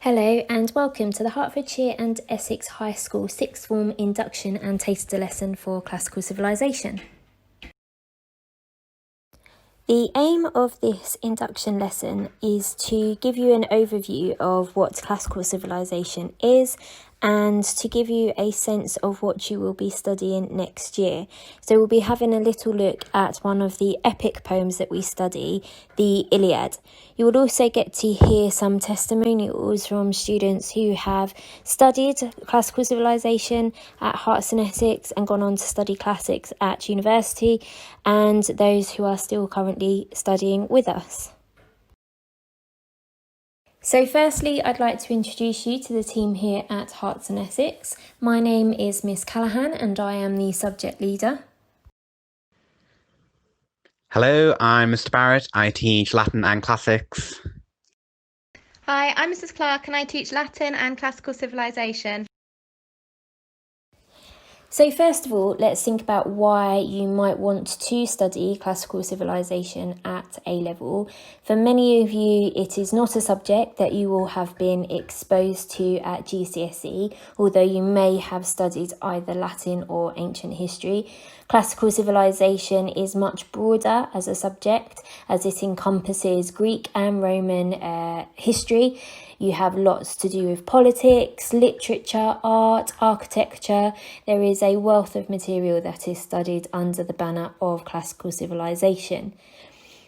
Hello and welcome to the Hertfordshire and Essex High School Sixth Form Induction and Taster Lesson for Classical Civilisation. The aim of this induction lesson is to give you an overview of what classical civilization is and to give you a sense of what you will be studying next year. So we'll be having a little look at one of the epic poems that we study, the Iliad. You will also get to hear some testimonials from students who have studied classical civilization at Herts and Essex and gone on to study classics at university, and those who are still currently studying with us. So firstly, I'd like to introduce you to the team here at Herts and Essex. My name is Miss Callahan and I am the subject leader. Hello, I'm Mr. Barrett. I teach Latin and Classics. Hi, I'm Mrs. Clark and I teach Latin and Classical Civilisation. So first of all, let's think about why you might want to study classical civilization at A level. For many of you, it is not a subject that you will have been exposed to at GCSE, although you may have studied either Latin or ancient history. Classical civilization is much broader as a subject, as it encompasses Greek and Roman history. You have lots to do with politics, literature, art, architecture. There is a wealth of material that is studied under the banner of classical civilization.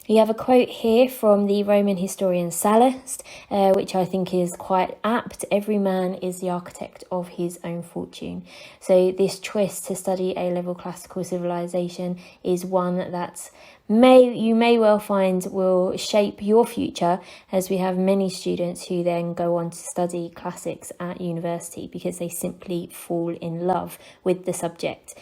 You have a quote here from the Roman historian Sallust, which I think is quite apt. Every man is the architect of his own fortune. So this choice to study A-level classical civilization is one that you may well find will shape your future, as we have many students who then go on to study classics at university because they simply fall in love with the subject.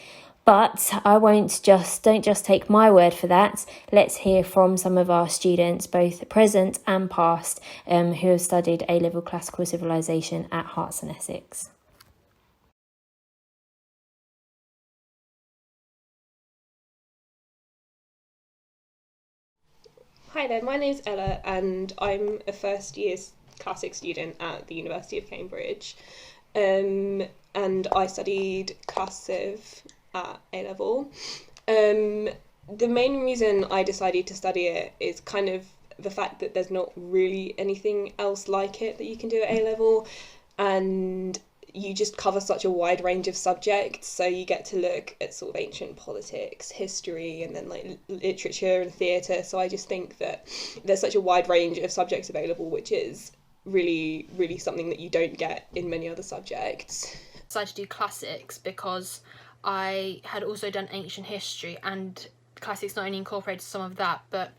But don't just take my word for that. Let's hear from some of our students, both present and past, who have studied A-level classical civilization at Herts and Essex. Hi there, my name's Ella and I'm a first year classics student at the University of Cambridge, and I studied Class Civ at A level. The main reason I decided to study it is kind of the fact that there's not really anything else like it that you can do at A level, and you just cover such a wide range of subjects, so you get to look at sort of ancient politics, history, and then like literature and theatre. So I just think that there's such a wide range of subjects available, which is really, really something that you don't get in many other subjects. I decided to do classics because I had also done ancient history, and classics not only incorporated some of that, but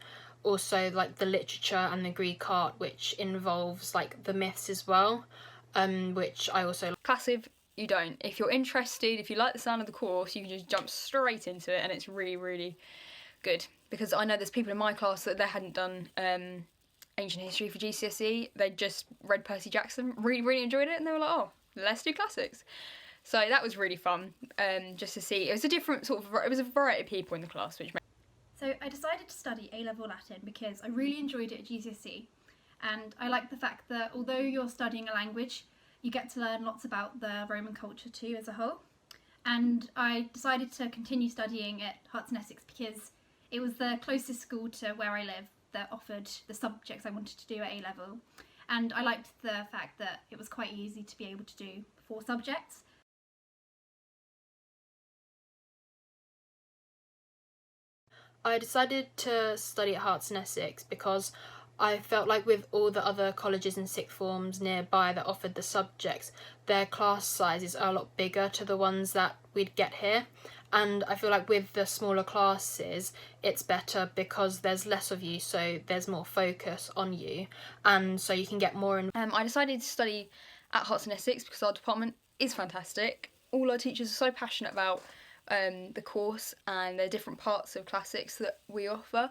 also like the literature and the Greek art, which involves like the myths as well. Which I also... Classic, you don't. If you're interested, if you like the sound of the course, you can just jump straight into it, and it's really, really good. Because I know there's people in my class that they hadn't done ancient history for GCSE, they just read Percy Jackson, really, really enjoyed it, and they were like, oh, let's do classics. So that was really fun, just to see. It was a different sort of... It was a variety of people in the class, which... So I decided to study A-level Latin because I really enjoyed it at GCSE. And I like the fact that although you're studying a language, you get to learn lots about the Roman culture too as a whole. And I decided to continue studying at Herts and Essex because it was the closest school to where I live that offered the subjects I wanted to do at A-level. And I liked the fact that it was quite easy to be able to do 4 subjects. I decided to study at Herts and Essex because I felt like with all the other colleges and sixth forms nearby that offered the subjects, their class sizes are a lot bigger to the ones that we'd get here. And I feel like with the smaller classes, it's better because there's less of you, so there's more focus on you, and so you can get more in. I decided to study at Herts and Essex because our department is fantastic. All our teachers are so passionate about the course and the different parts of classics that we offer.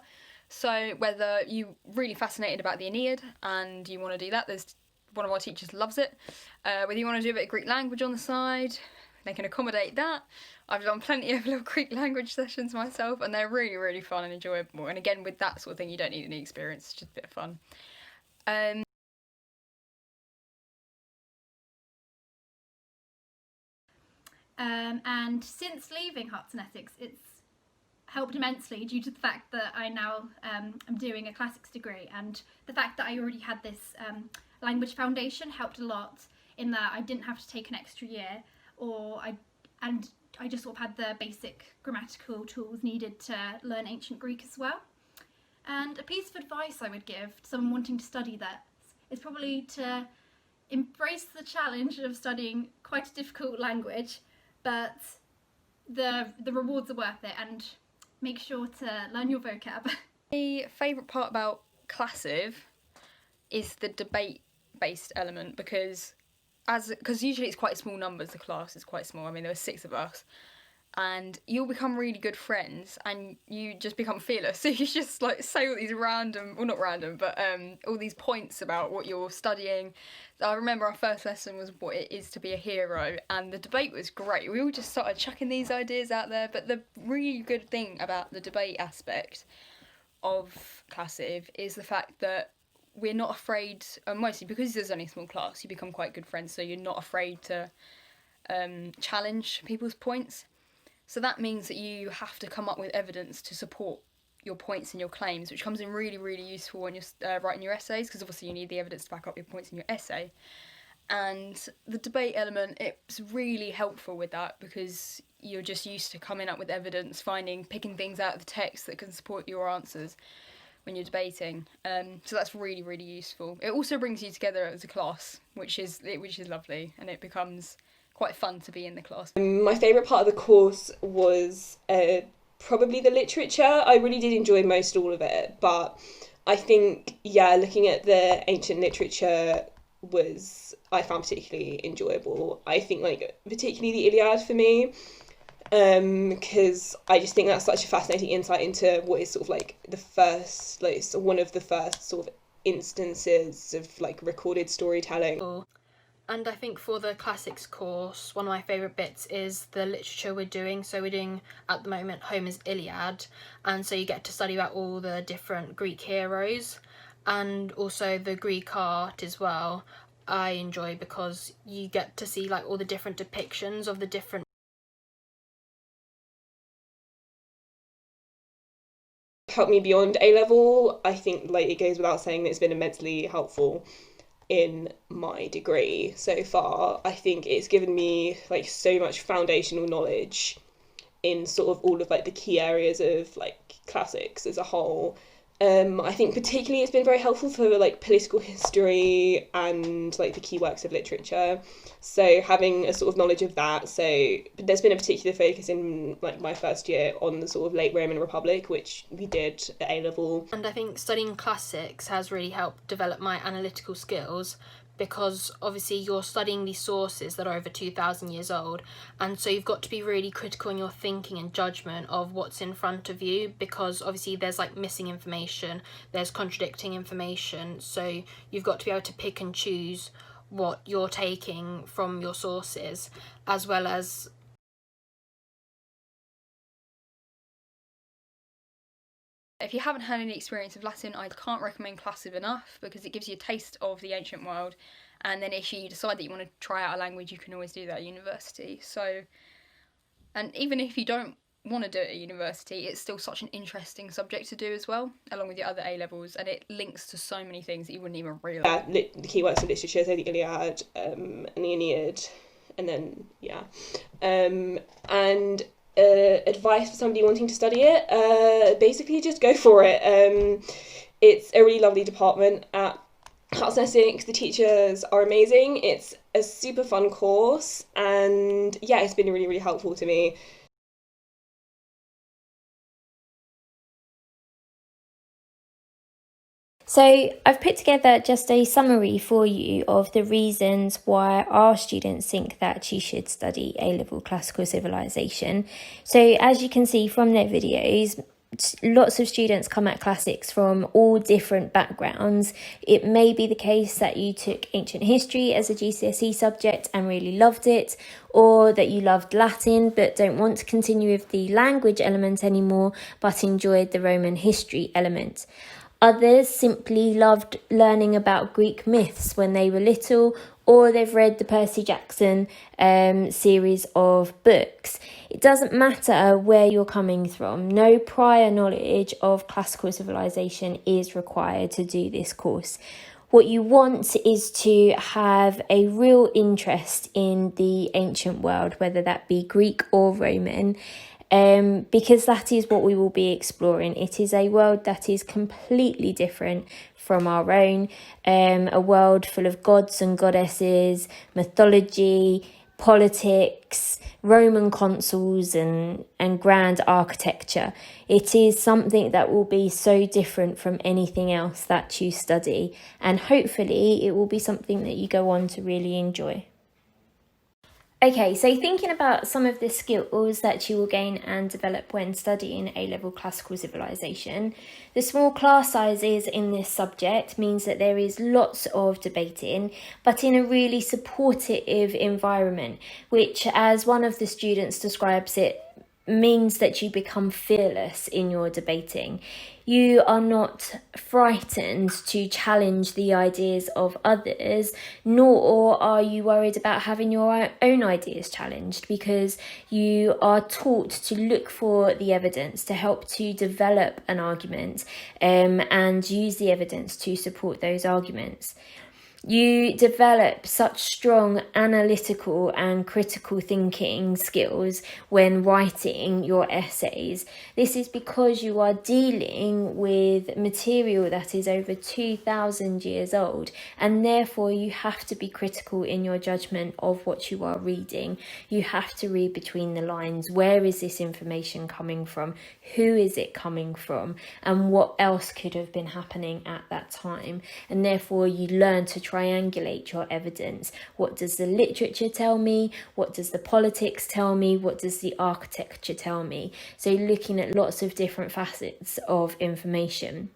So whether you're really fascinated about the Aeneid and you want to do that, there's one of our teachers loves it. Whether you want to do a bit of Greek language on the side, they can accommodate that. I've done plenty of little Greek language sessions myself, and they're really, really fun and enjoyable. And again, with that sort of thing, you don't need any experience, it's just a bit of fun. And since leaving Herts and Essex, it's helped immensely due to the fact that I now am doing a classics degree, and the fact that I already had this language foundation helped a lot in that I didn't have to take an extra year, and I just sort of had the basic grammatical tools needed to learn ancient Greek as well. And a piece of advice I would give to someone wanting to study that is probably to embrace the challenge of studying quite a difficult language, but the rewards are worth it, and make sure to learn your vocab. My favourite part about Classiv is the debate-based element, because usually it's quite small numbers, the class is quite small. I mean, there were 6 of us, and you'll become really good friends and you just become fearless. So you just like say all these random, well not random, but all these points about what you're studying. I remember our first lesson was what it is to be a hero, and the debate was great. We all just started chucking these ideas out there, but the really good thing about the debate aspect of Classiv is the fact that we're not afraid, mostly because there's only a small class, you become quite good friends, so you're not afraid to challenge people's points. So that means that you have to come up with evidence to support your points and your claims, which comes in really, really useful when you're writing your essays, because obviously you need the evidence to back up your points in your essay. And the debate element, it's really helpful with that, because you're just used to coming up with evidence, picking things out of the text that can support your answers when you're debating. So that's really, really useful. It also brings you together as a class, which is lovely, and it becomes quite fun to be in the class. My favourite part of the course was probably the literature. I really did enjoy most all of it, but I think, looking at the ancient literature I found particularly enjoyable. I think, like, particularly the Iliad for me, because I just think that's such a fascinating insight into what is sort of like one of the first sort of instances of like recorded storytelling. And I think for the classics course, one of my favourite bits is the literature we're doing. So we're doing, at the moment, Homer's Iliad, and so you get to study about all the different Greek heroes, and also the Greek art as well. I enjoy because you get to see like all the different depictions of the different. Helped me beyond A level. I think like it goes without saying that it's been immensely helpful in my degree so far. I think it's given me like so much foundational knowledge in sort of all of like the key areas of like classics as a whole. I think particularly it's been very helpful for like political history and like the key works of literature. So having a sort of knowledge of that. So there's been a particular focus in like my first year on the sort of late Roman Republic, which we did at A level. And I think studying classics has really helped develop my analytical skills, because obviously you're studying these sources that are over 2,000 years old, and so you've got to be really critical in your thinking and judgment of what's in front of you, because obviously there's like missing information, there's contradicting information, so you've got to be able to pick and choose what you're taking from your sources, as well as if you haven't had any experience of Latin, I can't recommend Classiv enough, because it gives you a taste of the ancient world, and then if you decide that you want to try out a language, you can always do that at university. So, and even if you don't want to do it at university, it's still such an interesting subject to do as well, along with your other A levels, and it links to so many things that you wouldn't even realise. The key works of literature, so the Iliad and the Aeneid, and then advice for somebody wanting to study it, basically just go for it. It's a really lovely department at Herts and Essex. The teachers are amazing. It's a super fun course, and it's been really, really helpful to me. So I've put together just a summary for you of the reasons why our students think that you should study A Level Classical Civilisation. So as you can see from their videos, lots of students come at classics from all different backgrounds. It may be the case that you took ancient history as a GCSE subject and really loved it, or that you loved Latin but don't want to continue with the language element anymore but enjoyed the Roman history element. Others simply loved learning about Greek myths when they were little, or they've read the Percy Jackson series of books. It doesn't matter where you're coming from. No prior knowledge of classical civilization is required to do this course. What you want is to have a real interest in the ancient world, whether that be Greek or Roman, because that is what we will be exploring. It is a world that is completely different from our own, a world full of gods and goddesses, mythology, politics, Roman consuls and grand architecture. It is something that will be so different from anything else that you study, and hopefully it will be something that you go on to really enjoy. Okay, so thinking about some of the skills that you will gain and develop when studying A-Level Classical Civilisation, the small class sizes in this subject means that there is lots of debating, but in a really supportive environment, which, as one of the students describes it, means that you become fearless in your debating. You are not frightened to challenge the ideas of others, nor are you worried about having your own ideas challenged, because you are taught to look for the evidence to help to develop an argument and use the evidence to support those arguments. You develop such strong analytical and critical thinking skills when writing your essays. This is because you are dealing with material that is over 2,000 years old, and therefore you have to be critical in your judgment of what you are reading. You have to read between the lines. Where is this information coming from? Who is it coming from? And what else could have been happening at that time? And therefore you learn to triangulate your evidence. What does the literature tell me? What does the politics tell me? What does the architecture tell me? So looking at lots of different facets of information.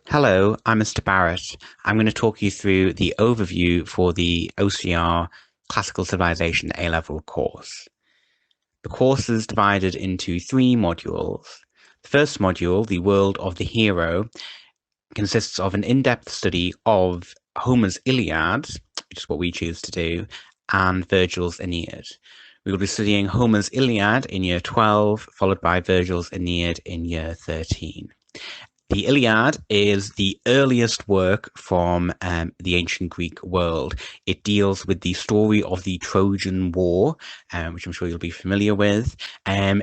Hello, I'm Mr. Barrett. I'm going to talk you through the overview for the OCR Classical Civilization A-Level course. The course is divided into 3 modules. The first module, The World of the Hero, consists of an in-depth study of Homer's Iliad, which is what we choose to do, and Virgil's Aeneid. We will be studying Homer's Iliad in year 12, followed by Virgil's Aeneid in year 13. The Iliad is the earliest work from the ancient Greek world. It deals with the story of the Trojan War, which I'm sure you'll be familiar with.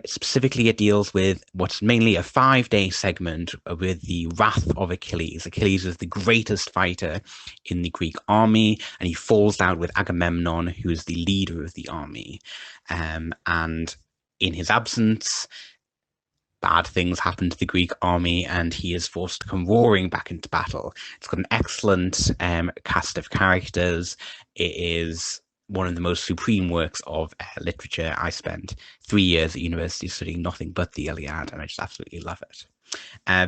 Specifically, it deals with what's mainly a 5-day segment with the wrath of Achilles. Achilles is the greatest fighter in the Greek army, and he falls out with Agamemnon, who is the leader of the army. And in his absence, bad things happen to the Greek army, and he is forced to come roaring back into battle. It's got an excellent cast of characters. It is one of the most supreme works of literature. I spent 3 years at university studying nothing but the Iliad, and I just absolutely love it.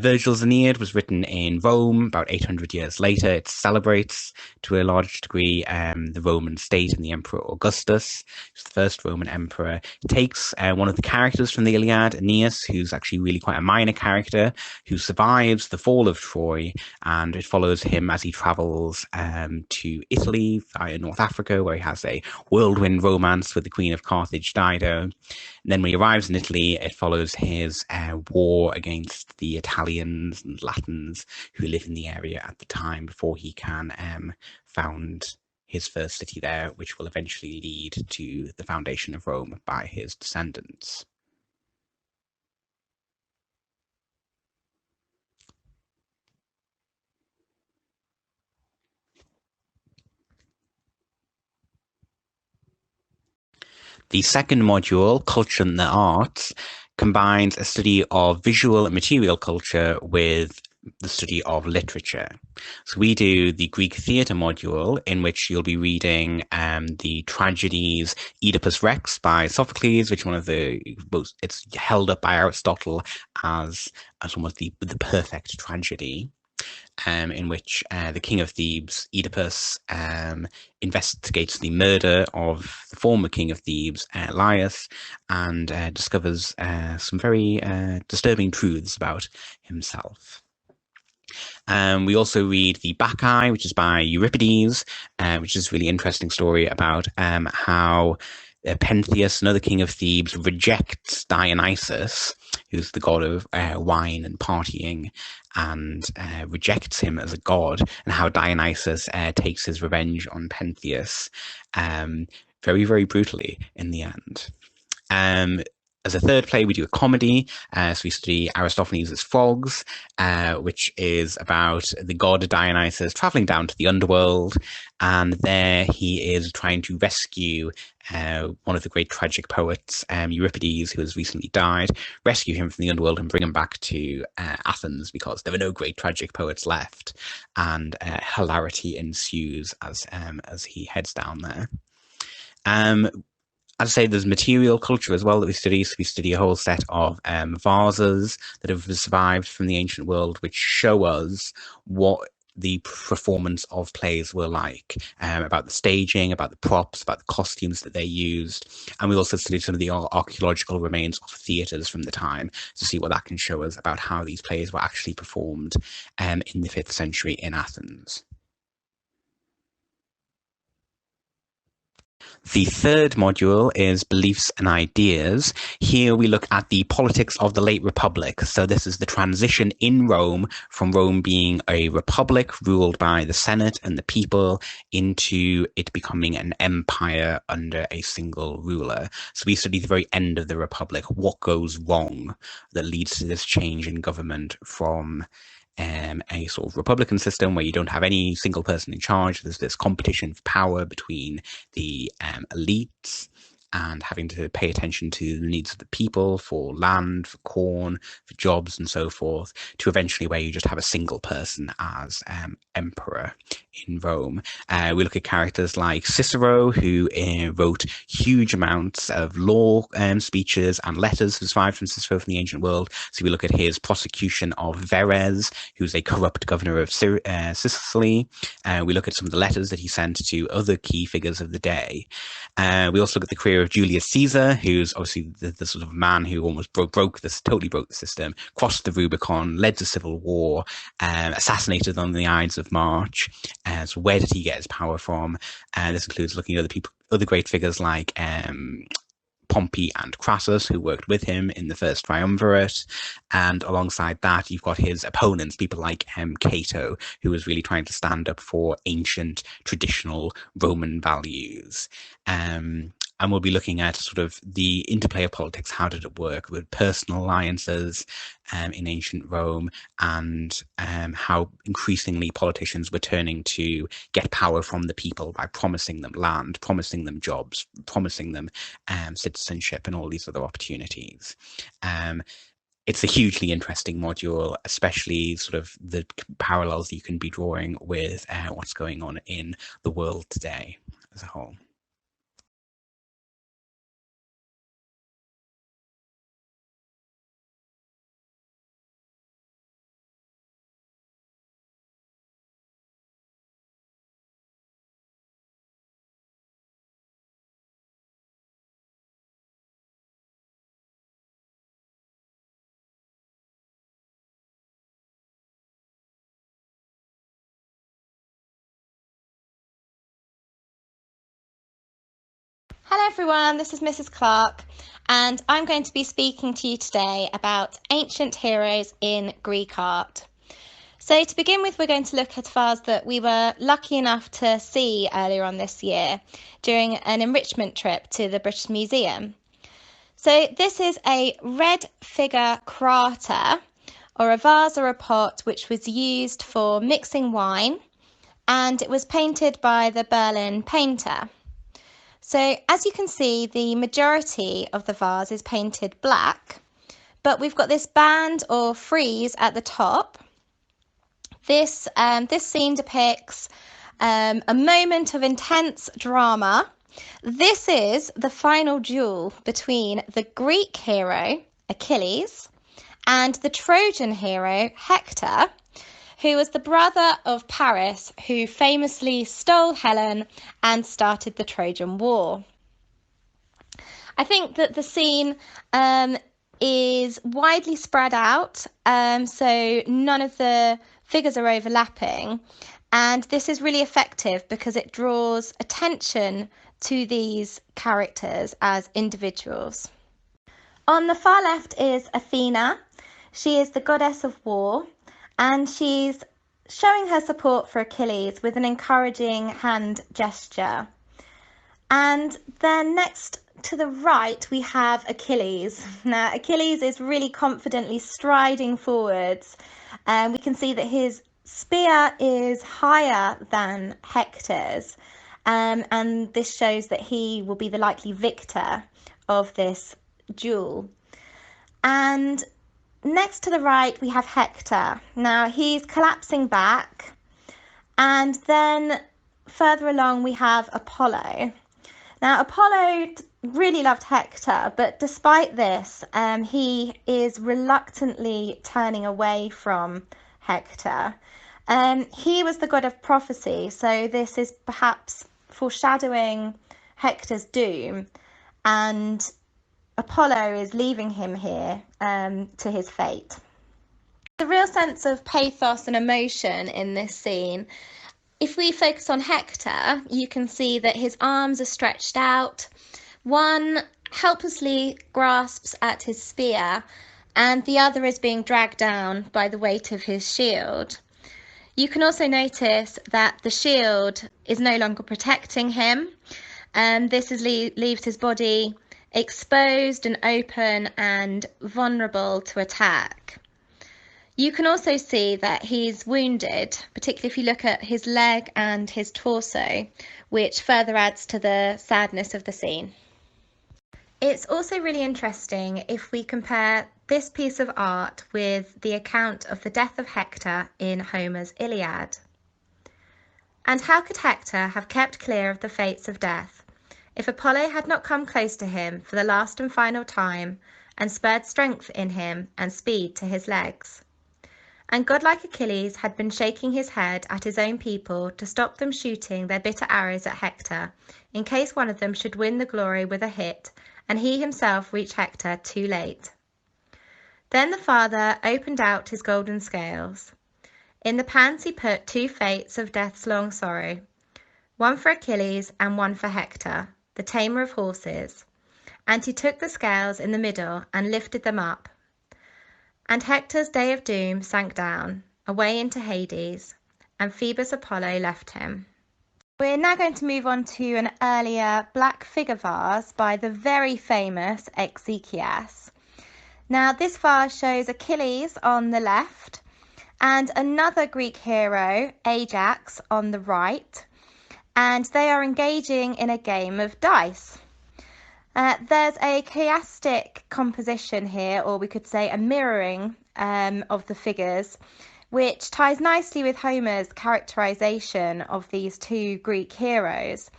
Virgil's Aeneid was written in Rome about 800 years later. It celebrates, to a large degree, the Roman state and the Emperor Augustus, who's the first Roman emperor. It takes one of the characters from the Iliad, Aeneas, who's actually really quite a minor character, who survives the fall of Troy, and it follows him as he travels to Italy via North Africa, where he has a whirlwind romance with the Queen of Carthage, Dido. And then when he arrives in Italy, it follows his war against the Italians and Latins who live in the area at the time, before he can found his first city there, which will eventually lead to the foundation of Rome by his descendants. The second module, Culture and the Arts, combines a study of visual and material culture with the study of literature. So we do the Greek theatre module, in which you'll be reading the tragedies Oedipus Rex by Sophocles, which one of the most, it's held up by Aristotle as almost the perfect tragedy. in which the king of Thebes, Oedipus, investigates the murder of the former king of Thebes, Laius, and discovers some very disturbing truths about himself. We also read The Bacchae, which is by Euripides, which is a really interesting story about how Pentheus, another king of Thebes, rejects Dionysus, who's the god of wine and partying, and rejects him as a god, and how Dionysus takes his revenge on Pentheus very, very brutally in the end. As a third play, we do a comedy. So we study Aristophanes' Frogs, which is about the god Dionysus traveling down to the underworld. And there he is trying to rescue one of the great tragic poets, Euripides, who has recently died, rescue him from the underworld and bring him back to Athens, because there are no great tragic poets left. And hilarity ensues as he heads down there. As I say, there's material culture as well that we study. So we study a whole set of vases that have survived from the ancient world, which show us what the performance of plays were like, about the staging, about the props, about the costumes that they used. And we also studied some of the archaeological remains of theatres from the time to see what that can show us about how these plays were actually performed in the 5th century in Athens. The third module is Beliefs and Ideas. Here we look at the politics of the late Republic. So this is the transition in Rome from Rome being a republic ruled by the Senate and the people into it becoming an empire under a single ruler. So we study the very end of the Republic, what goes wrong that leads to this change in government from a sort of republican system where you don't have any single person in charge. There's this competition for power between the elites and having to pay attention to the needs of the people for land, for corn, for jobs, and so forth, to eventually where you just have a single person as emperor in Rome. We look at characters like Cicero, who wrote huge amounts of law speeches and letters survived from Cicero from the ancient world. So we look at his prosecution of Verres, who's a corrupt governor of Sicily. We look at some of the letters that he sent to other key figures of the day. We also look at the career of Julius Caesar, who's obviously the sort of man who almost totally broke the system, crossed the Rubicon, led to civil war, assassinated on the Ides of March. So where did he get his power from? This includes looking at other great figures like Pompey and Crassus, who worked with him in the first triumvirate. And alongside that, you've got his opponents, people like Cato, who was really trying to stand up for ancient, traditional Roman values. And we'll be looking at sort of the interplay of politics. How did it work with personal alliances in ancient Rome, and how increasingly politicians were turning to get power from the people by promising them land, promising them jobs, promising them citizenship and all these other opportunities. It's a hugely interesting module, especially sort of the parallels you can be drawing with what's going on in the world today as a whole. Hello everyone, this is Mrs. Clark, and I'm going to be speaking to you today about ancient heroes in Greek art. So to begin with, we're going to look at a vase that we were lucky enough to see earlier on this year during an enrichment trip to the British Museum. So this is a red figure crater, or a vase or a pot, which was used for mixing wine, and it was painted by the Berlin painter. So as you can see, the majority of the vase is painted black, but we've got this band or frieze at the top. This scene depicts a moment of intense drama. This is the final duel between the Greek hero, Achilles, and the Trojan hero, Hector, who was the brother of Paris, who famously stole Helen and started the Trojan War. I think that the scene is widely spread out, so none of the figures are overlapping, and this is really effective because it draws attention to these characters as individuals. On the far left is Athena. She is the goddess of war, and she's showing her support for Achilles with an encouraging hand gesture. And then next to the right, we have Achilles. Now, Achilles is really confidently striding forwards, and we can see that his spear is higher than Hector's, and this shows that he will be the likely victor of this duel. And next to the right, we have Hector. Now, he's collapsing back, and then further along, we have Apollo. Now, Apollo really loved Hector, but despite this, he is reluctantly turning away from Hector. He was the god of prophecy, so this is perhaps foreshadowing Hector's doom, and Apollo is leaving him here to his fate. The real sense of pathos and emotion in this scene. If we focus on Hector, you can see that his arms are stretched out. One helplessly grasps at his spear, and the other is being dragged down by the weight of his shield. You can also notice that the shield is no longer protecting him, and this leaves his body exposed and open and vulnerable to attack. You can also see that he's wounded, particularly if you look at his leg and his torso, which further adds to the sadness of the scene. It's also really interesting if we compare this piece of art with the account of the death of Hector in Homer's Iliad. And how could Hector have kept clear of the fates of death if Apollo had not come close to him for the last and final time and spurred strength in him and speed to his legs? And godlike Achilles had been shaking his head at his own people to stop them shooting their bitter arrows at Hector, in case one of them should win the glory with a hit, and he himself reach Hector too late. Then the father opened out his golden scales. In the pans he put 2 fates of death's long sorrow, one for Achilles and one for Hector, the tamer of horses. And he took the scales in the middle and lifted them up. And Hector's day of doom sank down, away into Hades, and Phoebus Apollo left him. We're now going to move on to an earlier black figure vase by the very famous Exekias. Now, this vase shows Achilles on the left and another Greek hero, Ajax, on the right, and they are engaging in a game of dice. There's a chiastic composition here, or we could say a mirroring of the figures, which ties nicely with Homer's characterization of these 2 Greek heroes,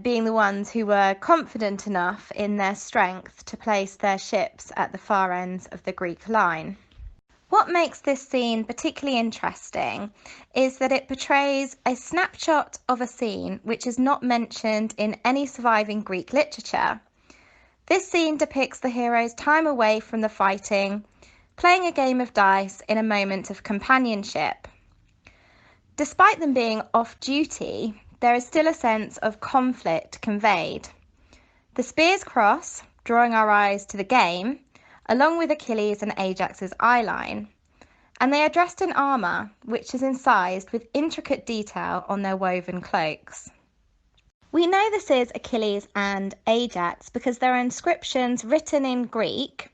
being the ones who were confident enough in their strength to place their ships at the far ends of the Greek line. What makes this scene particularly interesting is that it portrays a snapshot of a scene which is not mentioned in any surviving Greek literature. This scene depicts the heroes' time away from the fighting, playing a game of dice in a moment of companionship. Despite them being off duty, there is still a sense of conflict conveyed. The spears cross, drawing our eyes to the game, along with Achilles and Ajax's eye line, and they are dressed in armour, which is incised with intricate detail on their woven cloaks. We know this is Achilles and Ajax because there are inscriptions written in Greek.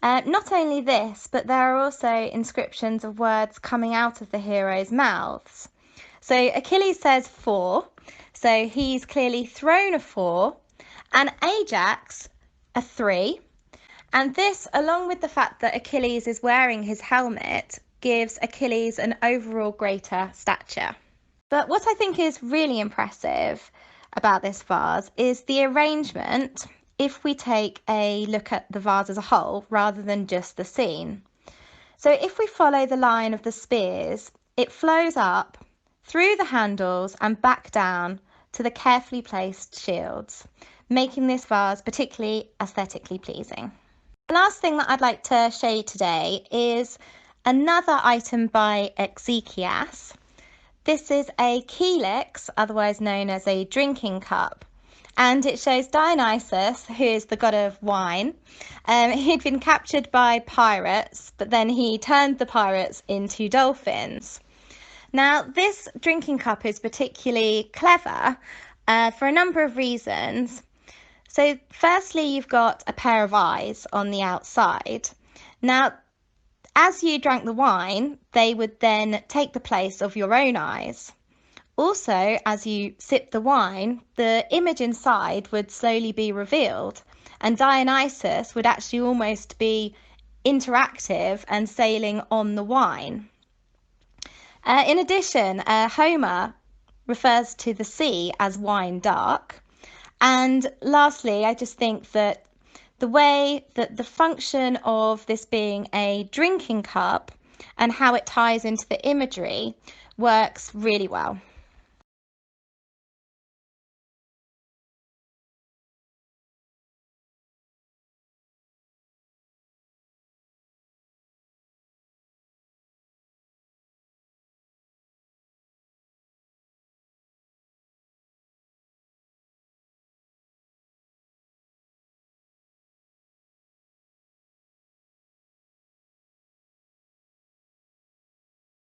Not only this, but there are also inscriptions of words coming out of the heroes' mouths. So Achilles says 4, so he's clearly thrown a 4, and Ajax a 3. And this, along with the fact that Achilles is wearing his helmet, gives Achilles an overall greater stature. But what I think is really impressive about this vase is the arrangement if we take a look at the vase as a whole rather than just the scene. So if we follow the line of the spears, it flows up through the handles and back down to the carefully placed shields, making this vase particularly aesthetically pleasing. The last thing that I'd like to show you today is another item by Exekias. This is a calyx, otherwise known as a drinking cup, and it shows Dionysus, who is the god of wine. He'd been captured by pirates, but then he turned the pirates into dolphins. Now, this drinking cup is particularly clever for a number of reasons. So, firstly, you've got a pair of eyes on the outside. Now, as you drank the wine, they would then take the place of your own eyes. Also, as you sip the wine, the image inside would slowly be revealed, and Dionysus would actually almost be interactive and sailing on the wine. In addition, Homer refers to the sea as wine dark. And lastly, I just think that the way that the function of this being a drinking cup and how it ties into the imagery works really well.